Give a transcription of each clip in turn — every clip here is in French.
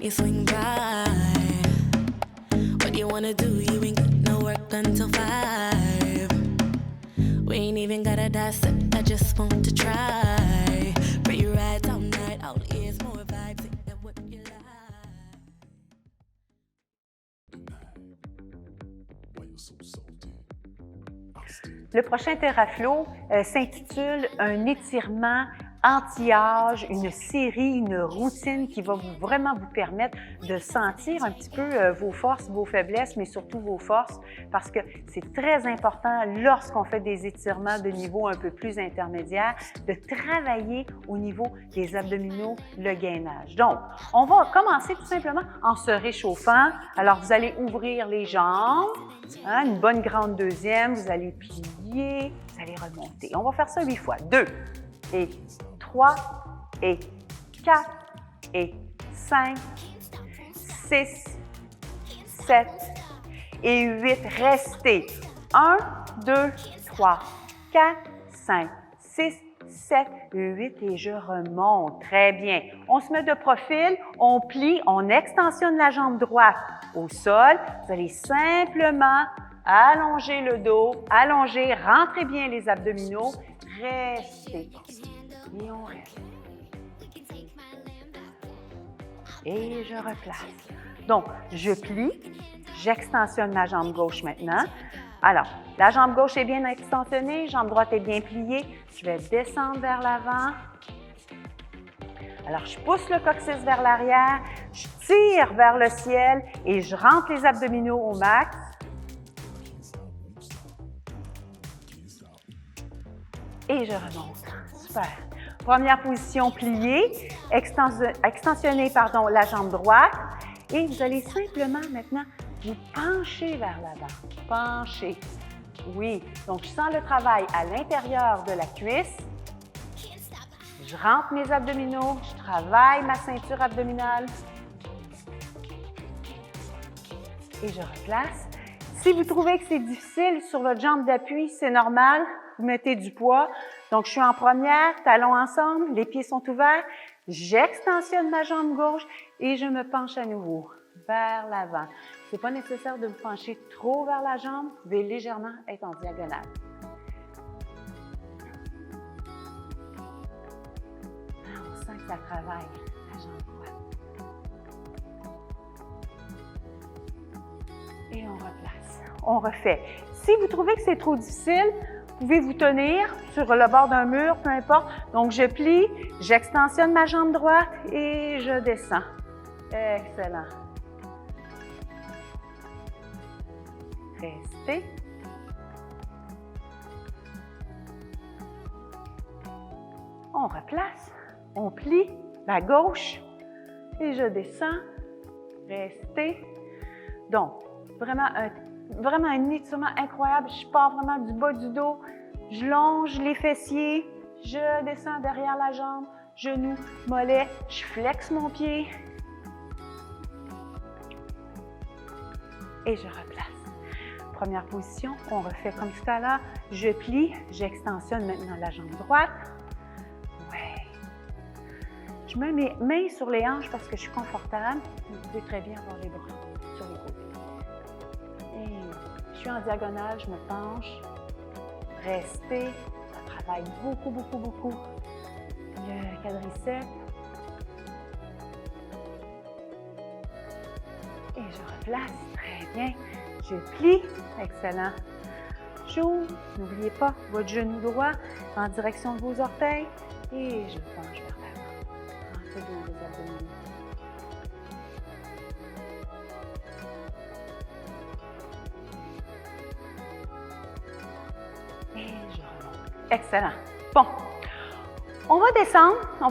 you swing by. What you wanna do? You ain't got no work until 5. We ain't even got a dissect, I just want to try. Free rides all night, all ears, more vibes, ain't that what you like? Le prochain TerraFlow s'intitule « Un étirement anti-âge », une série, une routine qui va vraiment vous permettre de sentir un petit peu vos forces, vos faiblesses, mais surtout vos forces, parce que c'est très important lorsqu'on fait des étirements de niveau un peu plus intermédiaire, de travailler au niveau des abdominaux, le gainage. Donc, on va commencer tout simplement en se réchauffant. Alors, vous allez ouvrir les jambes, hein, une bonne grande deuxième, vous allez plier, vous allez remonter. On va faire ça 8 fois. 2 et 3 et 4 et 5, 6, 7 et 8. Restez. 1, 2, 3, 4, 5, 6, 7, 8 et je remonte. Très bien. On se met de profil, on plie, on extensionne la jambe droite au sol. Vous allez simplement allonger le dos, allonger, rentrez bien les abdominaux, restez. Et on reste. Et je replace. Donc, je plie, j'extensionne ma jambe gauche maintenant. Alors, la jambe gauche est bien extensionnée, jambe droite est bien pliée. Je vais descendre vers l'avant. Alors, je pousse le coccyx vers l'arrière, je tire vers le ciel et je rentre les abdominaux au max. Et je remonte. Super. Première position pliée, extensionnez la jambe droite et vous allez simplement maintenant vous pencher vers l'avant. Pencher. Oui. Donc, je sens le travail à l'intérieur de la cuisse. Je rentre mes abdominaux, je travaille ma ceinture abdominale. Et je replace. Si vous trouvez que c'est difficile sur votre jambe d'appui, c'est normal. Vous mettez du poids. Donc, je suis en première, talons ensemble, les pieds sont ouverts. J'extensionne ma jambe gauche et je me penche à nouveau vers l'avant. Ce n'est pas nécessaire de vous pencher trop vers la jambe. Vous pouvez légèrement être en diagonale. On sent que ça travaille, la jambe droite. Et on replace. On refait. Si vous trouvez que c'est trop difficile, vous pouvez vous tenir sur le bord d'un mur, peu importe. Donc, je plie, j'extensionne ma jambe droite et je descends. Excellent. Restez. On replace. On plie la gauche et je descends. Restez. Donc, vraiment un étirement incroyable. Je pars vraiment du bas du dos. Je longe les fessiers. Je descends derrière la jambe. Genou, mollet. Je flexe mon pied. Et je replace. Première position, on refait comme tout à l'heure. Je plie, j'extensionne maintenant la jambe droite. Ouais. Je mets mes mains sur les hanches parce que je suis confortable. Vous pouvez très bien avoir les bras sur les côtés. Et je suis en diagonale, je me penche. Restez. Ça travaille beaucoup, beaucoup, beaucoup. Le quadriceps. Et je replace. Très bien. Je plie. Excellent. J'ouvre. N'oubliez pas votre genou droit en direction de vos orteils. Et je penche vers l'avant. Rentrez bien les abdominaux. Et je remonte. Excellent. Bon. On va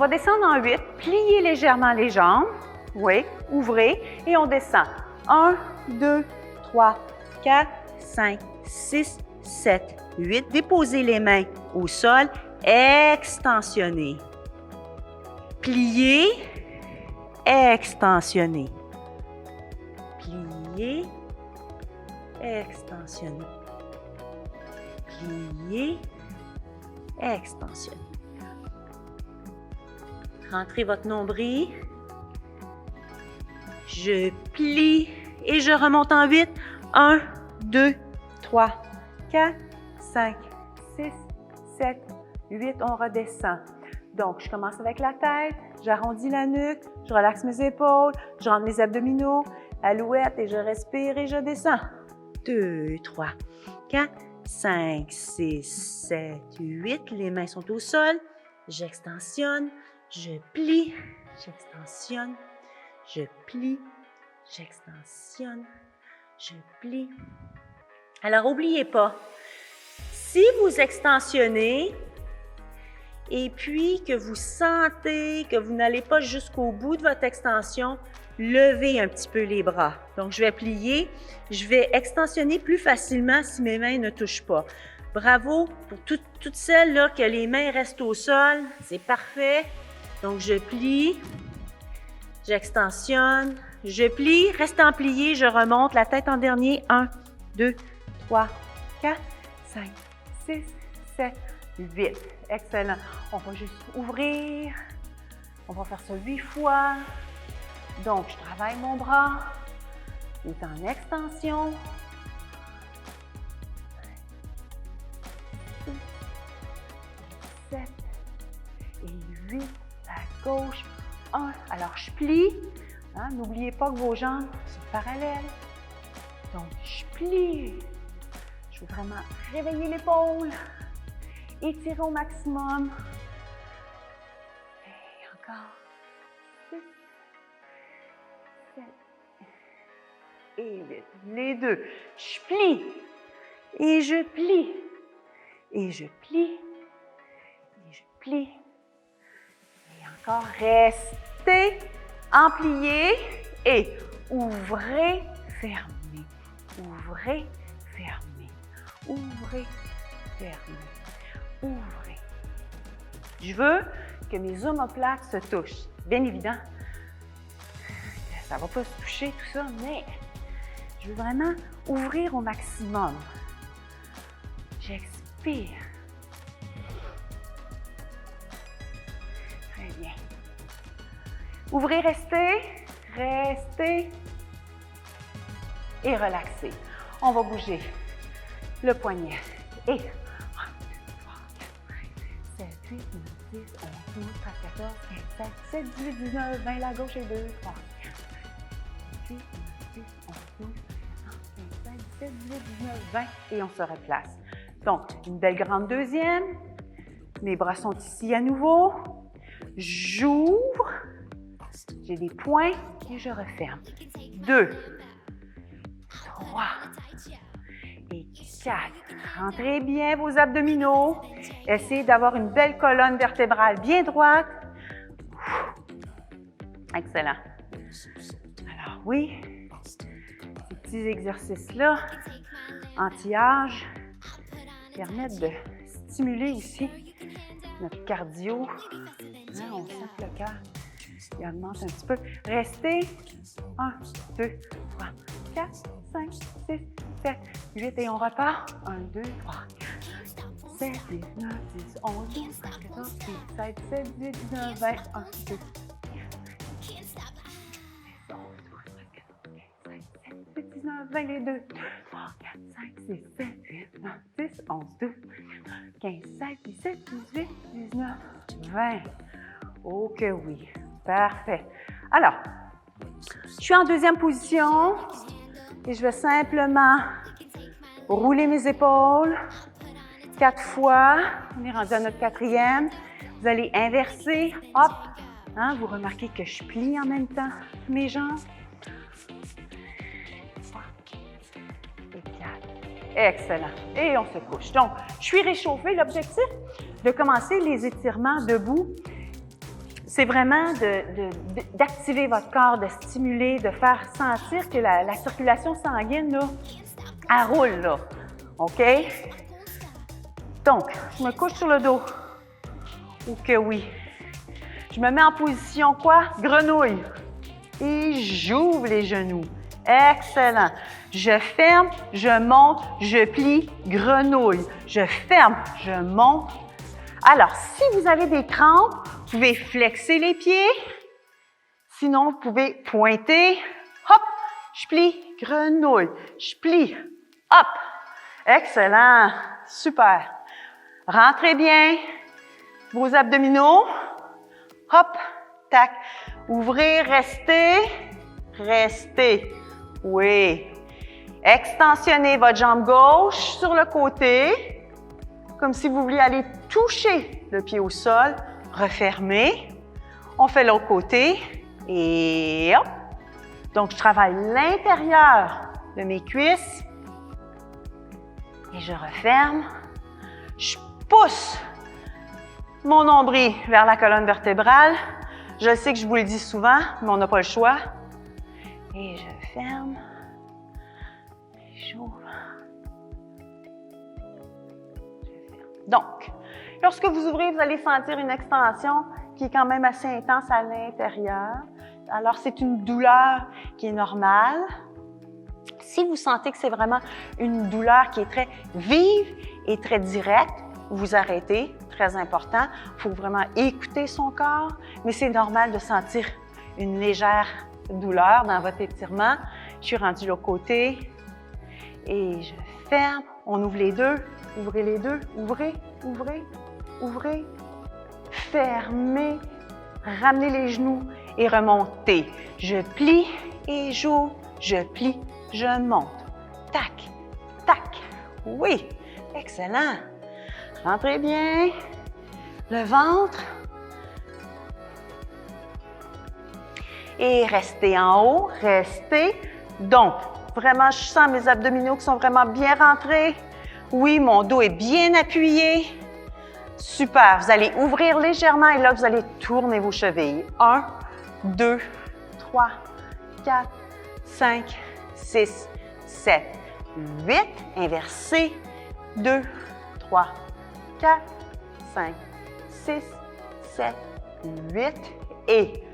descendre en 8. Pliez légèrement les jambes. Oui, ouvrez. Et on descend. 1, 2, 3, 4, 5, 6, 7, 8. Déposez les mains au sol. Extensionnez. Pliez. Extensionnez. Pliez. Extensionnez. Pliez. Extensionnez. Rentrez votre nombril. je plie et je remonte en 8. 1, 2, 3, 4, 5, 6, 7, 8. On redescend. Donc, je commence avec la tête, j'arrondis la nuque, je relaxe mes épaules, je rentre mes abdominaux, alouette et je respire et je descends. 2, 3, 4, 5, 6, 7, 8. Les mains sont au sol. J'extensionne, je plie, j'extensionne, je plie, j'extensionne, je plie. Alors, n'oubliez pas, si vous extensionnez et puis que vous sentez que vous n'allez pas jusqu'au bout de votre extension, levez un petit peu les bras. Donc, je vais plier, je vais extensionner plus facilement si mes mains ne touchent pas. Bravo pour toutes celles là que les mains restent au sol, c'est parfait. Donc, je plie, j'extensionne, je plie, restant plié, je remonte, la tête en dernier. 1, 2, 3, 4, 5, 6, 7, 8. Excellent. On va juste ouvrir. On va faire ça 8 fois. Donc, je travaille mon bras. Il est en extension. 6, 7 et 8 à gauche. 1. Alors, je plie. Hein? N'oubliez pas que vos jambes sont parallèles. Donc, je plie. Je veux vraiment réveiller l'épaule. Étirer au maximum. Et encore. 6, 7 et 8. Les deux. Je plie. Et je plie. Et je plie. Et je plie. Et encore. Restez en plié. Et ouvrez, fermez. Ouvrez, fermez. Ouvrez, fermez. Ouvrez. Je veux que mes omoplates se touchent. Bien évident, ça ne va pas se toucher tout ça, mais je veux vraiment ouvrir au maximum. J'expire. Très bien. Ouvrez, restez, restez et relaxez. On va bouger le poignet et 8, 9, 10, 11, 12, 13, 14, 15, 16, 17, 18, 19, 20, la gauche et 2, 3, 8, 9, 10, 11, 12, 13, 15, 16, 17, 19, 20 et on se replace. Donc, une belle grande deuxième. Mes bras sont ici à nouveau. J'ouvre. J'ai des points et je referme. 2, 3 et 4. Rentrez bien vos abdominaux. Essayez d'avoir une belle colonne vertébrale bien droite. Excellent. Alors oui, ces petits exercices-là, anti-âge, permettent de stimuler aussi notre cardio. Là, on sent que le cœur il augmente un petit peu. Restez. 1, 2, 3, 4, 5, 6, 7, 8 et on repart. 1, 2, 3, 7, 8, 9, 10, 11, 12, 13, 14, 15, 16, 17, 18, 19, 20. 1, 2, 20, les deux. 3, 4, 5, 6, 7, 8, 9, 10, 11, 12, 15, 16, 17, 18, 19, 20. Oh que oui. Parfait. Alors, je suis en deuxième position et je vais simplement rouler mes épaules 4 fois. On est rendu à notre 4e. Vous allez inverser. Hop. Hein, vous remarquez que je plie en même temps mes jambes. 3 et 4. Excellent. Et on se couche. Donc, je suis réchauffée. L'objectif de commencer les étirements debout, c'est vraiment d'activer votre corps, de stimuler, de faire sentir que la circulation sanguine, là, elle roule, là. OK? Donc, je me couche sur le dos. Ou que oui. Je me mets en position quoi? Grenouille. Et j'ouvre les genoux. Excellent. Je ferme, je monte, je plie, grenouille. Je ferme, je monte. Alors, si vous avez des crampes, vous pouvez flexer les pieds. Sinon, vous pouvez pointer. Hop, je plie, grenouille, je plie, hop. Excellent, super. Rentrez bien vos abdominaux. Hop, tac. Ouvrez, restez, restez. Oui. Extensionnez votre jambe gauche sur le côté, comme si vous vouliez aller toucher le pied au sol. Refermez. On fait l'autre côté et hop. Donc, je travaille l'intérieur de mes cuisses et je referme. Je pousse mon nombril vers la colonne vertébrale. Je sais que je vous le dis souvent, mais on n'a pas le choix. Et je ferme. J'ouvre. Je ferme. Donc, lorsque vous ouvrez, vous allez sentir une extension qui est quand même assez intense à l'intérieur. Alors, c'est une douleur qui est normale. Si vous sentez que c'est vraiment une douleur qui est très vive et très directe, vous arrêtez, très important. Il faut vraiment écouter son corps, mais c'est normal de sentir une légère douleur dans votre étirement. Je suis rendue de l'autre côté et je ferme. On ouvre les deux. Ouvrez les deux. Ouvrez, ouvrez, ouvrez. Fermez. Ramenez les genoux et remontez. Je plie et j'ouvre. Je plie, je monte. Tac, tac. Oui, excellent. Rentrez bien. Le ventre. Et restez en haut. Restez. Donc, vraiment, je sens mes abdominaux qui sont vraiment bien rentrés. Oui, mon dos est bien appuyé. Super. Vous allez ouvrir légèrement et là, vous allez tourner vos chevilles. 1, 2, 3, 4, 5, 6, 7, 8. Inversez. 2, 3, 4, 5, 6, 7, 8. Et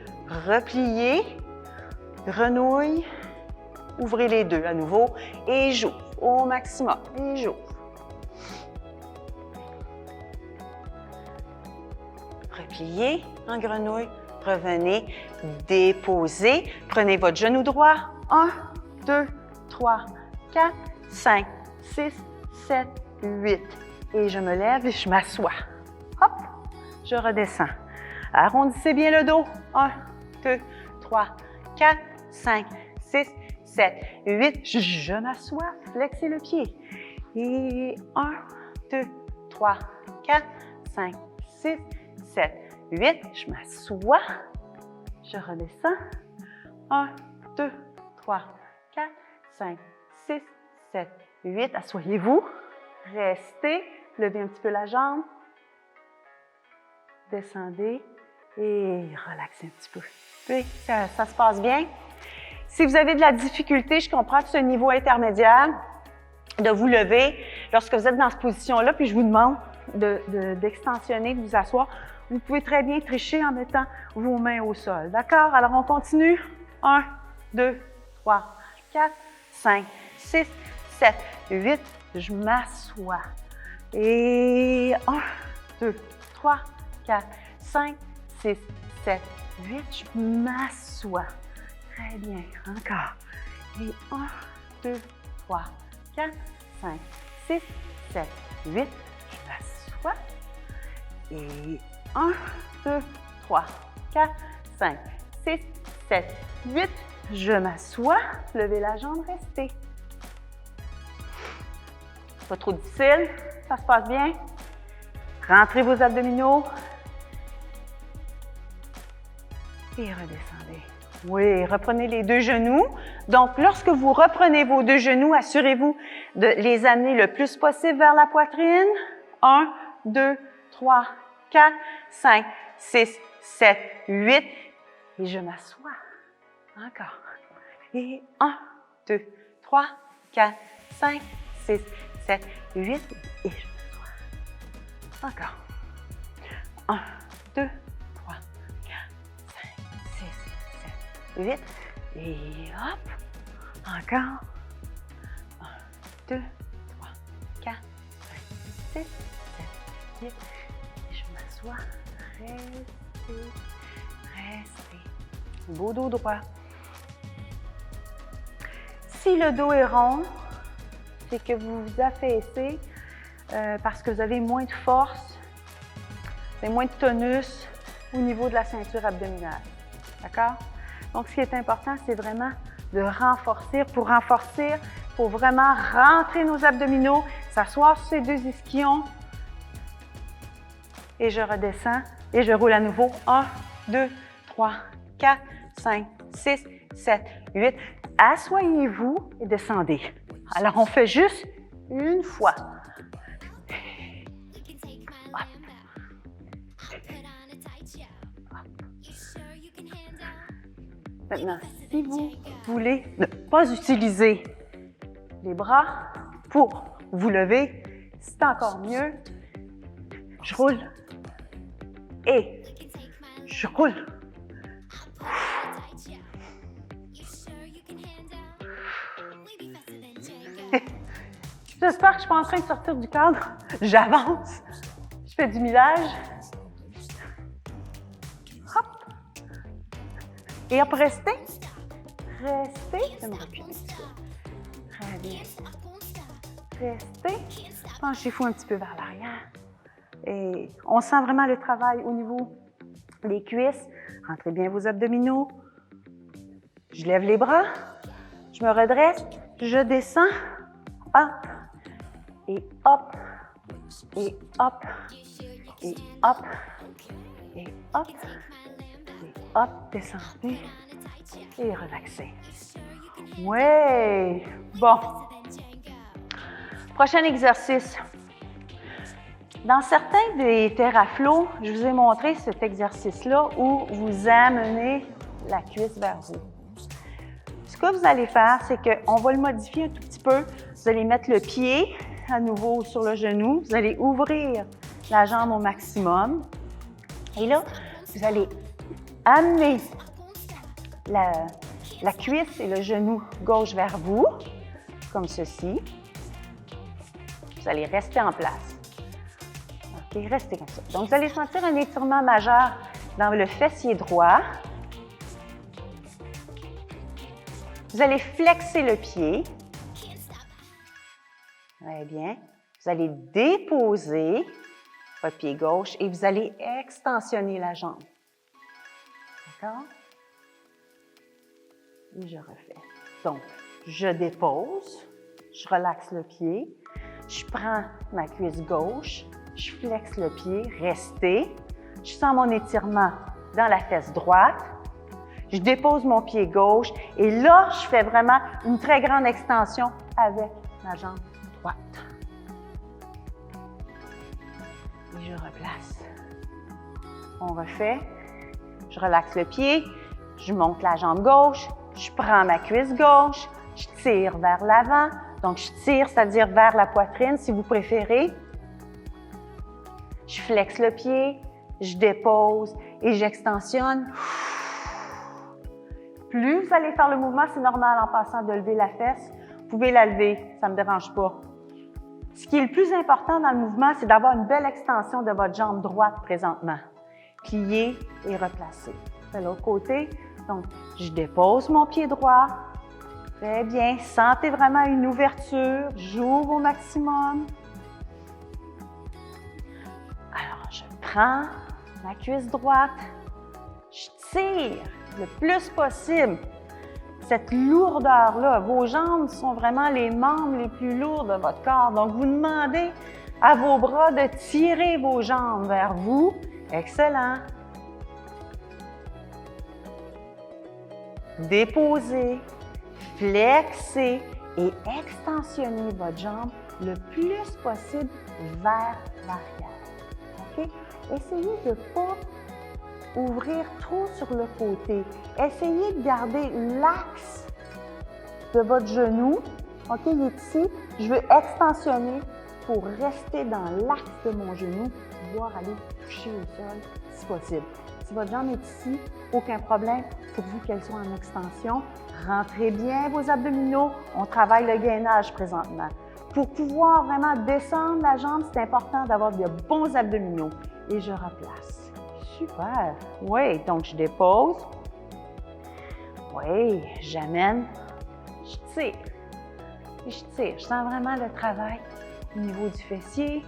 repliez. Renouille. Ouvrez les deux à nouveau et j'ouvre au maximum. Et j'ouvre. Repliez en grenouille. Revenez. Déposez. Prenez votre genou droit. 1, 2, 3, 4, 5, 6, 7, 8. Et je me lève et je m'assois. Hop, je redescends. Arrondissez bien le dos. 1, 2, 3, 4, 5, 6, 7, 8. Je m'assois. Flexez le pied. Et 1, 2, 3, 4, 5, 6, 7, 8. Je m'assois. Je redescends. 1, 2, 3, 4, 5, 6, 7, 8. Assoyez-vous. Restez. Levez un petit peu la jambe. Descendez et relaxez un petit peu. Oui, ça se passe bien. Si vous avez de la difficulté, je comprends que c'est un niveau intermédiaire, de vous lever lorsque vous êtes dans cette position-là, puis je vous demande d'extensionner, de vous asseoir. Vous pouvez très bien tricher en mettant vos mains au sol. D'accord? Alors, on continue. 1, 2, 3, 4, 5, 6, 7, 8. Je m'assois. Et 1, 2, 3, 4, 5, 6, 7, 8. Je m'assois. Très bien. Encore. Et 1, 2, 3, 4, 5, 6, 7, 8. Je m'assois. Et 1, 2, 3, 4, 5, 6, 7, 8. Je m'assois. Levez la jambe, restez. Pas trop difficile. Ça se passe bien. Rentrez vos abdominaux. Et redescendez. Oui, reprenez les deux genoux. Donc, lorsque vous reprenez vos deux genoux, assurez-vous de les amener le plus possible vers la poitrine. 1, 2, 3, 4, 5, 6, 7, 8. Et je m'assois. Encore. Et 1, 2, 3, 4, 5, 6, 7, 8. Et je m'assois. Encore. 1, 2, 3, 4, 5, 6, 7, 8. Et hop. Encore. 1, 2, 3, 4, 5, 6, 7, 8. Et je m'assois. Restez. Restez. Beau dos droit. Si le dos est rond, c'est que vous vous affaissez parce que vous avez moins de force, vous avez moins de tonus au niveau de la ceinture abdominale. D'accord? Donc, ce qui est important, c'est vraiment de renforcer. Pour renforcer, il faut vraiment rentrer nos abdominaux, s'asseoir sur ces deux ischions. Et je redescends et je roule à nouveau. 1, 2, 3, 4, 5, 6, 7, 8. Assoyez-vous et descendez. Alors, on fait juste une fois. Maintenant, si vous voulez ne pas utiliser les bras pour vous lever, c'est encore mieux. Je roule et je roule. J'espère que je ne suis pas en train de sortir du cadre. J'avance. Je fais du millage. Hop. Et hop, restez. Restez. Je vais me reculer un petit peu. Très bien. Restez. Penchez-vous un petit peu vers l'arrière. Et on sent vraiment le travail au niveau des cuisses. Rentrez bien vos abdominaux. Je lève les bras. Je me redresse. Je descends. Hop. Et hop. Et hop. Et hop. Et hop. Et hop. Descendez. Et relaxez. Ouais. Bon. Prochain exercice. Dans certains des TerraFlow, je vous ai montré cet exercice-là où vous amenez la cuisse vers vous. Ce que vous allez faire, c'est qu'on va le modifier un tout petit peu. Vous allez mettre le pied à nouveau sur le genou. Vous allez ouvrir la jambe au maximum. Et là, vous allez amener la cuisse et le genou gauche vers vous, comme ceci. Vous allez rester en place. OK, restez comme ça. Donc, vous allez sentir un étirement majeur dans le fessier droit. Vous allez flexer le pied. Très bien. Vous allez déposer votre pied gauche et vous allez extensionner la jambe. D'accord? Et je refais. Donc, je dépose, je relaxe le pied, je prends ma cuisse gauche, je flexe le pied, restez. Je sens mon étirement dans la fesse droite. Je dépose mon pied gauche et là, je fais vraiment une très grande extension avec ma jambe droite. Et je replace. On refait. Je relaxe le pied, je monte la jambe gauche, je prends ma cuisse gauche, je tire vers l'avant. Donc, je tire, c'est-à-dire vers la poitrine, si vous préférez. Je flexe le pied, je dépose et j'extensionne. Plus vous allez faire le mouvement, c'est normal en passant de lever la fesse. Vous pouvez la lever, ça ne me dérange pas. Ce qui est le plus important dans le mouvement, c'est d'avoir une belle extension de votre jambe droite présentement. Plier et replacer. De l'autre côté, donc je dépose mon pied droit. Très bien. Sentez vraiment une ouverture. J'ouvre au maximum. Alors, je prends ma cuisse droite. Je tire le plus possible cette lourdeur-là. Vos jambes sont vraiment les membres les plus lourds de votre corps. Donc, vous demandez à vos bras de tirer vos jambes vers vous. Excellent. Déposez, flexez et extensionnez votre jambe le plus possible vers l'arrière. OK? Essayez de ne pas ouvrir trop sur le côté. Essayez de garder l'axe de votre genou. OK, il est ici. Je veux extensionner pour rester dans l'axe de mon genou, pouvoir aller toucher au sol si possible. Si votre jambe est ici, aucun problème, pourvu qu'elle soit en extension. Rentrez bien vos abdominaux. On travaille le gainage présentement. Pour pouvoir vraiment descendre la jambe, c'est important d'avoir de bons abdominaux. Et je replace. Super! Oui, donc je dépose. Oui, j'amène, je tire. Et je tire. Je sens vraiment le travail au niveau du fessier.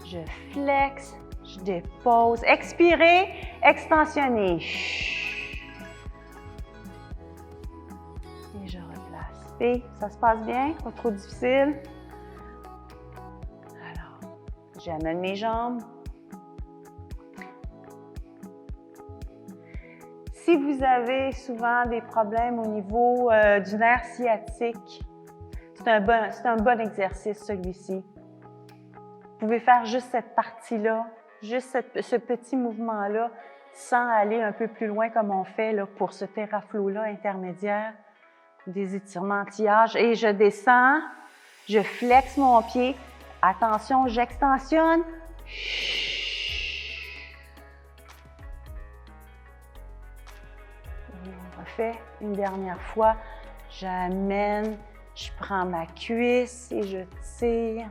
Je flexe, je dépose. Expirez, extensionnez. Et je replace. Et ça se passe bien, pas trop difficile. Alors, j'amène mes jambes. Si vous avez souvent des problèmes au niveau du nerf sciatique, c'est un bon exercice celui-ci. Vous pouvez faire juste cette partie-là, juste ce petit mouvement-là, sans aller un peu plus loin comme on fait là, pour ce TheraFlow-là intermédiaire, des étirements anti-âge. Et je descends, je flexe mon pied. Attention, j'extensionne. On refait une dernière fois. J'amène, je prends ma cuisse et je tire.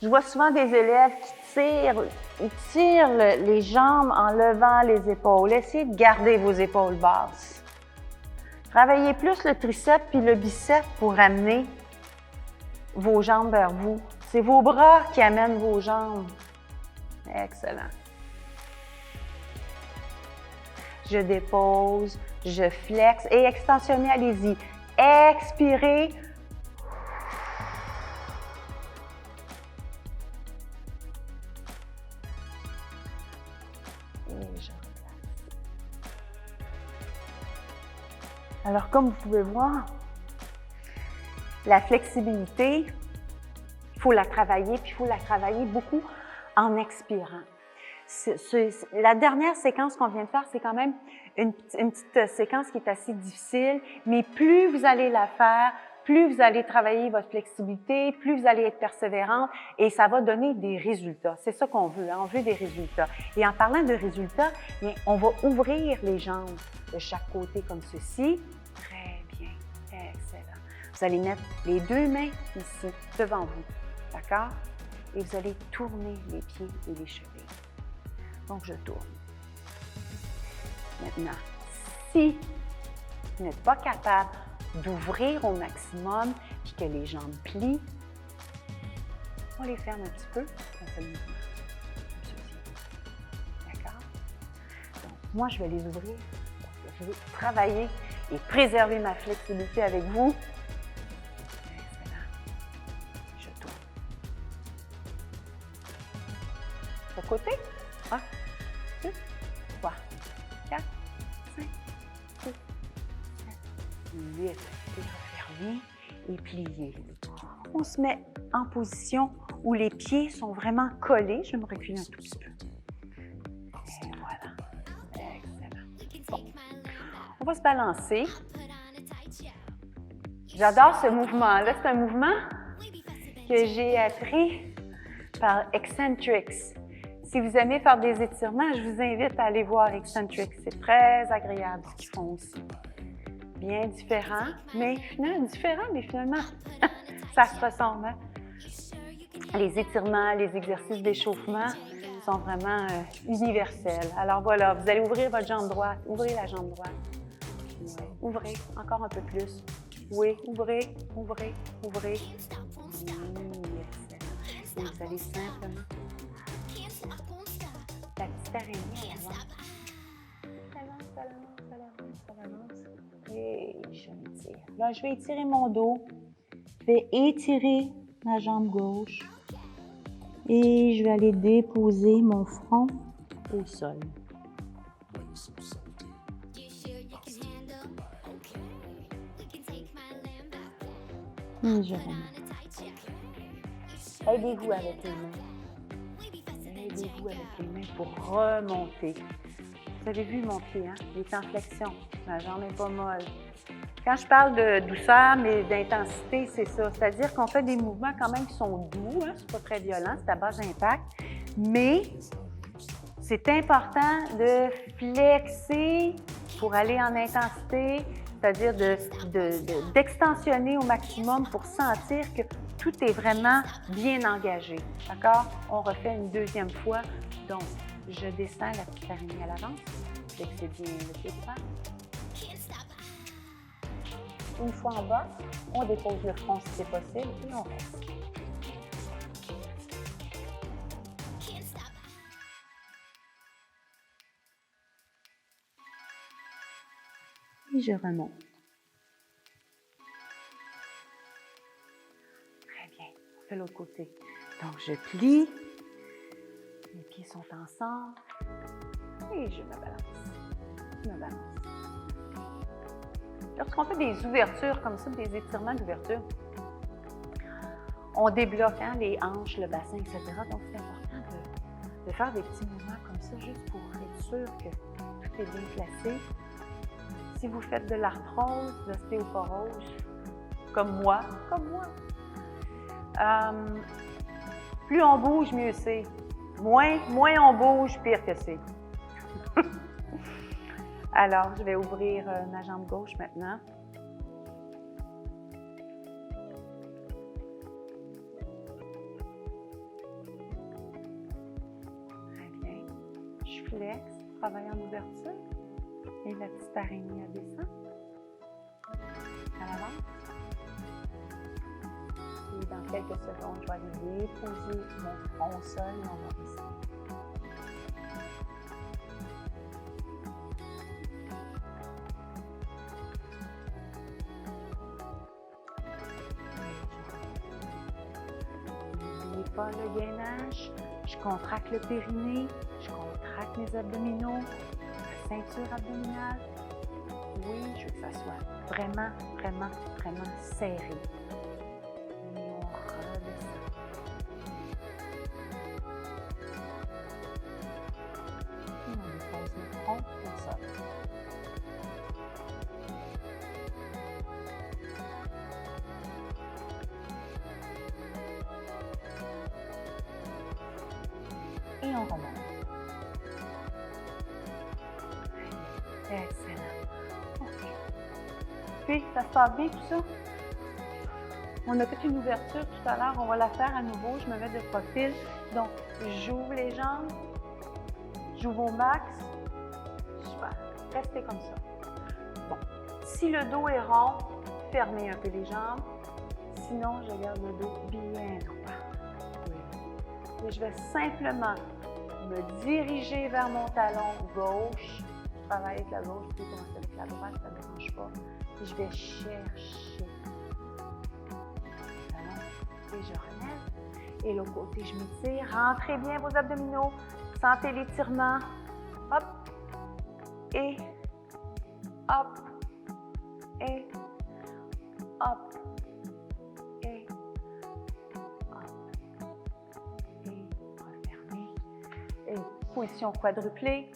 Je vois souvent des élèves qui tirent les jambes en levant les épaules. Essayez de garder vos épaules basses. Travaillez plus le triceps puis le biceps pour amener vos jambes vers vous. C'est vos bras qui amènent vos jambes. Excellent. Je dépose, je flexe et extensionnez, allez-y. Expirez. Alors, comme vous pouvez voir, la flexibilité, il faut la travailler, puis il faut la travailler beaucoup en expirant. La dernière séquence qu'on vient de faire, c'est quand même une petite séquence qui est assez difficile, mais plus vous allez la faire, plus vous allez travailler votre flexibilité, plus vous allez être persévérante et ça va donner des résultats. C'est ça qu'on veut, hein? On veut des résultats. Et en parlant de résultats, bien, on va ouvrir les jambes de chaque côté comme ceci. Très bien, excellent. Vous allez mettre les deux mains ici, devant vous, d'accord? Et vous allez tourner les pieds et les chevilles. Donc, je tourne. Maintenant, si vous n'êtes pas capable d'ouvrir au maximum puis que les jambes plient, on les ferme un petit peu, on fait le mouvement. Comme ceci. D'accord? Donc, moi, je vais les ouvrir. Je vais travailler et préserver ma flexibilité avec vous. Excellent. Je tourne. De côté. 1, 2, 3, 4, 5, 6, 7, 8. Et refermer et plier. On se met en position où les pieds sont vraiment collés. Je vais me reculer un tout petit peu. Et voilà. Excellent. Bon. On va se balancer. J'adore ce mouvement-là. C'est un mouvement que j'ai appris par Eccentrics. Si vous aimez faire des étirements, je vous invite à aller voir Eccentrics. C'est très agréable ce qu'ils font aussi. Bien différent, mais finalement, ça se ressemble. Hein? Les étirements, les exercices d'échauffement sont vraiment universels. Alors voilà, vous allez ouvrir votre jambe droite. Ouvrez la jambe droite. Ouais. Ouvrez, encore un peu plus. Oui, ouvrez, ouvrez, ouvrez. Oui, excellent. Et vous allez simplement... La petite araignée avant. Ça avance. Et je m'étire. Là, je vais étirer mon dos. Je vais étirer ma jambe gauche. Et je vais aller déposer mon front au sol. Et je remonte. Aidez-vous avec les mains. Aidez-vous avec les mains pour remonter. Vous avez vu mon pied, hein? Il est en flexion. Ma jambe n'est pas molle. Quand je parle de douceur, mais d'intensité, c'est ça. C'est-à-dire qu'on fait des mouvements quand même qui sont doux, hein? C'est pas très violent, c'est à base d'impact. Mais c'est important de flexer pour aller en intensité, c'est-à-dire d'extensionner au maximum pour sentir que tout est vraiment bien engagé. D'accord? On refait une deuxième fois. Donc, Je descends la petite araignée à l'avance, dès que c'est bien le pied droit. Une fois en bas, on dépose le front si c'est possible et on reste. Et je remonte. Très bien. On fait l'autre côté. Donc, je plie. Les pieds sont ensemble. Et je me balance. Je me balance. Lorsqu'on fait des ouvertures comme ça, des étirements d'ouverture, on débloque les hanches, le bassin, etc. Donc, c'est important de faire des petits mouvements comme ça, juste pour être sûr que tout est bien placé. Si vous faites de l'arthrose, de l'ostéoporose, comme moi, plus on bouge, mieux c'est. Moins on bouge, pire que c'est. Alors, je vais ouvrir ma jambe gauche maintenant. Très bien. Je flexe, travaille en ouverture. Et la petite araignée, elle descend. À l'avance. Et dans quelques secondes, je vais aller déposer mon front au sol et on va rester. N'oubliez pas le gainage. Je contracte le périnée, je contracte mes abdominaux. Ceinture abdominale. Oui, je veux que ça soit vraiment serré. Et on redescend. Et on dépose le front au sol. Et on remonte. Excellent. OK. Puis, ça se passe bien tout ça? On a fait une ouverture tout à l'heure. On va la faire à nouveau. Je me mets de profil. Donc, j'ouvre les jambes. J'ouvre au max. Super. Restez comme ça. Bon. Si le dos est rond, fermez un peu les jambes. Sinon, je garde le dos bien droit. Oui. Et je vais simplement me diriger vers mon talon gauche. Je travaille avec la gauche, puis commencer avec la droite, ça ne dérange pas. Puis je vais chercher. Voilà. Et je relève. Et l'autre côté, je m'étire. Rentrez bien vos abdominaux. Sentez l'étirement. Hop. Et hop. Et hop. Et hop. Et refermez. Et position quadruplée.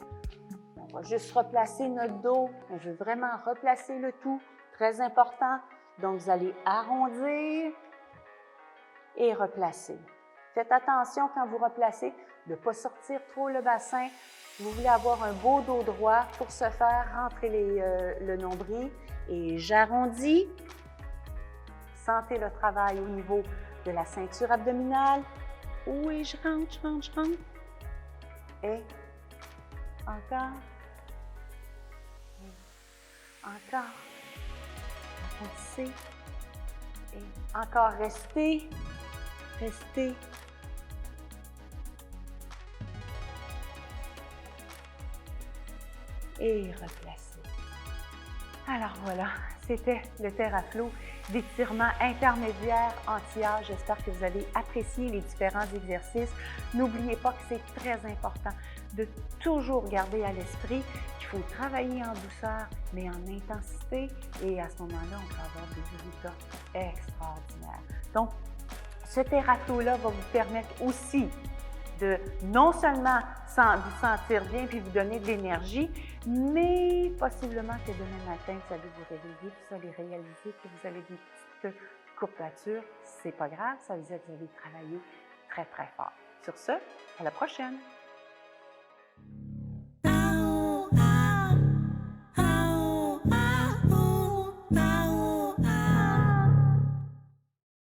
On va juste replacer notre dos. On veut vraiment replacer le tout. Très important. Donc, vous allez arrondir et replacer. Faites attention quand vous replacez de ne pas sortir trop le bassin. Vous voulez avoir un beau dos droit. Pour ce faire, rentrez le nombril et j'arrondis. Sentez le travail au niveau de la ceinture abdominale. Oui, je rentre. Et encore. Encore. Arrondissez. Et encore, restez. Restez. Et replacez. Alors voilà, c'était le TerraFlow d'étirement intermédiaire anti-âge. J'espère que vous allez apprécier les différents exercices. N'oubliez pas que c'est très important de toujours garder à l'esprit qu'il faut travailler en douceur, mais en intensité. Et à ce moment-là, on peut avoir des résultats extraordinaires. Donc, ce TerraFlow-là va vous permettre aussi de non seulement vous sentir bien puis vous donner de l'énergie, mais possiblement que demain matin, vous allez vous réveiller, vous allez réaliser que vous avez des petites courbatures. C'est pas grave, ça veut dire que vous allez travailler très, très fort. Sur ce, à la prochaine! Now